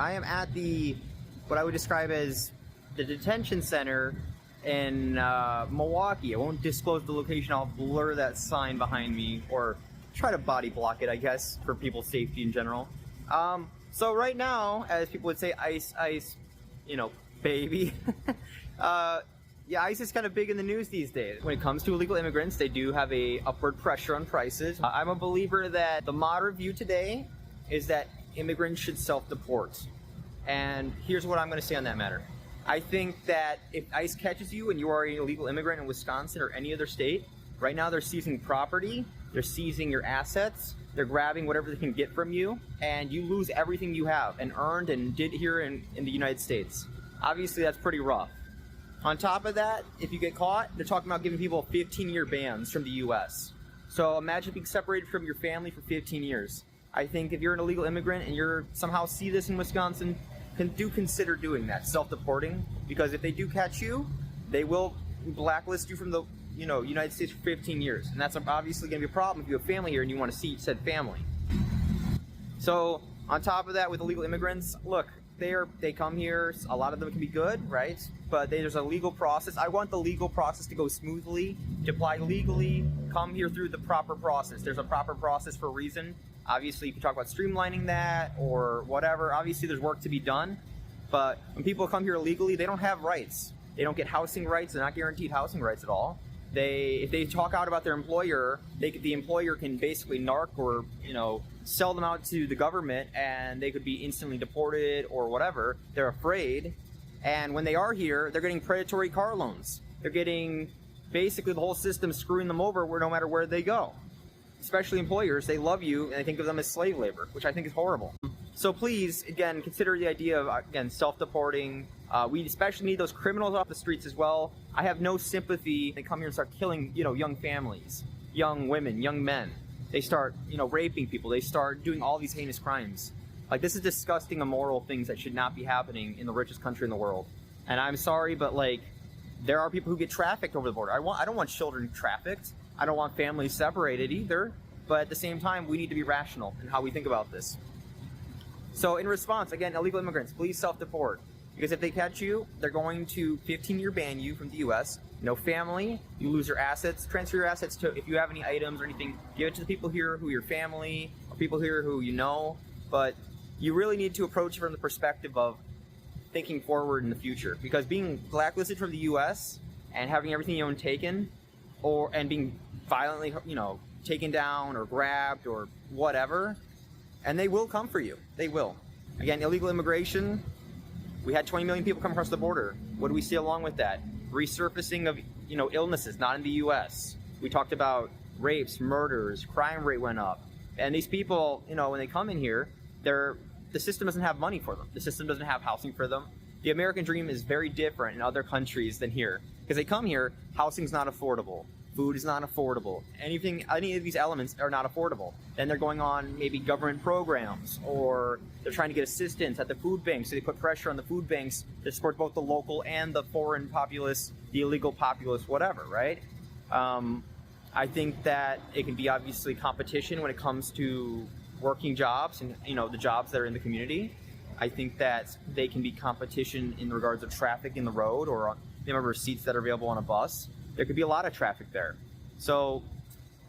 I am at what I would describe as the detention center in Milwaukee. I won't disclose the location. I'll blur that sign behind me or try to body block it, I guess, for people's safety in general. So right now, as people would say, ICE, baby. Yeah, ICE is kind of big in the news these days. When it comes to illegal immigrants, they do have a upward pressure on prices. I'm a believer that the moderate view today is that immigrants should self-deport. And here's what I'm going to say on that matter. I think that if ICE catches you and you are an illegal immigrant in Wisconsin or any other state, right now they're seizing property, they're seizing your assets, they're grabbing whatever they can get from you, and you lose everything you have and earned and did here in the United States. Obviously, that's pretty rough. On top of that, if you get caught, they're talking about giving people 15-year bans from the U.S. So imagine being separated from your family for 15 years. I think if you're an illegal immigrant and you're somehow see this in Wisconsin, do consider doing that, self-deporting, because if they do catch you, they will blacklist you from the United States for 15 years. And that's obviously going to be a problem if you have family here and you want to see said family. So on top of that, with illegal immigrants, look, they come here, a lot of them can be good, right? But there's a legal process. I want the legal process to go smoothly, to apply legally, come here through the proper process. There's a proper process for a reason. Obviously, you can talk about streamlining that or whatever. Obviously, there's work to be done. But when people come here illegally, they don't have rights. They don't get housing rights. They're not guaranteed housing rights at all. If they talk out about their employer, the employer can basically narc or, sell them out to the government, and they could be instantly deported or whatever. They're afraid. And when they are here, they're getting predatory car loans. They're getting basically the whole system screwing them over no matter where they go. Especially employers, they love you and they think of them as slave labor, which I think is horrible. So please, again, consider the idea of, self-deporting. We especially need those criminals off the streets as well. I have no sympathy. They come here and start killing, young families, young women, young men. They start, raping people. They start doing all these heinous crimes. Like, this is disgusting, immoral things that should not be happening in the richest country in the world. And I'm sorry, but there are people who get trafficked over the border. I don't want children trafficked. I don't want families separated either. But at the same time, we need to be rational in how we think about this. So in response, again, illegal immigrants, please self-deport. Because if they catch you, they're going to 15-year ban you from the U.S. No family, you lose your assets. Transfer your assets to, if you have any items or anything, give it to the people here who are your family, or people here who you know. But you really need to approach it from the perspective of thinking forward in the future. Because being blacklisted from the U.S. and having everything you own taken, and being violently, taken down or grabbed or whatever, and they will come for you. They will. Again, illegal immigration. We had 20 million people come across the border. What do we see along with that? Resurfacing of, illnesses, not in the U.S. We talked about rapes, murders, crime rate went up. And these people, when they come in here, the system doesn't have money for them. The system doesn't have housing for them. The American dream is very different in other countries than here. Because they come here, housing's not affordable. Food is not affordable. Any of these elements are not affordable. Then they're going on maybe government programs, or they're trying to get assistance at the food banks. So they put pressure on the food banks to support both the local and the foreign populace, the illegal populace, whatever, right? I think that it can be obviously competition when it comes to working jobs and, the jobs that are in the community. I think that they can be competition in regards of traffic in the road or on the number of seats that are available on a bus. There could be a lot of traffic there. So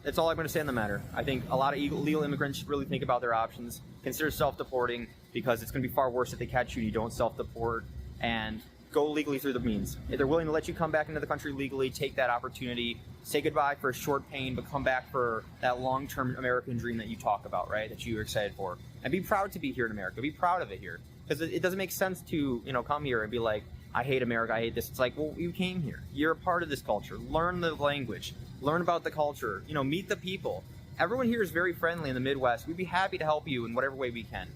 that's all I'm going to say on the matter. I think a lot of illegal immigrants should really think about their options, consider self-deporting, because it's going to be far worse if they catch you and you don't self-deport, and go legally through the means. If they're willing to let you come back into the country legally, take that opportunity, say goodbye for a short pain, but come back for that long-term American dream that you talk about, right, that you're excited for. And be proud to be here in America. Be proud of it here. Because it doesn't make sense to, come here and be like, I hate America, I hate this. It's like, well, you came here. You're a part of this culture. Learn the language. Learn about the culture. Meet the people. Everyone here is very friendly in the Midwest. We'd be happy to help you in whatever way we can.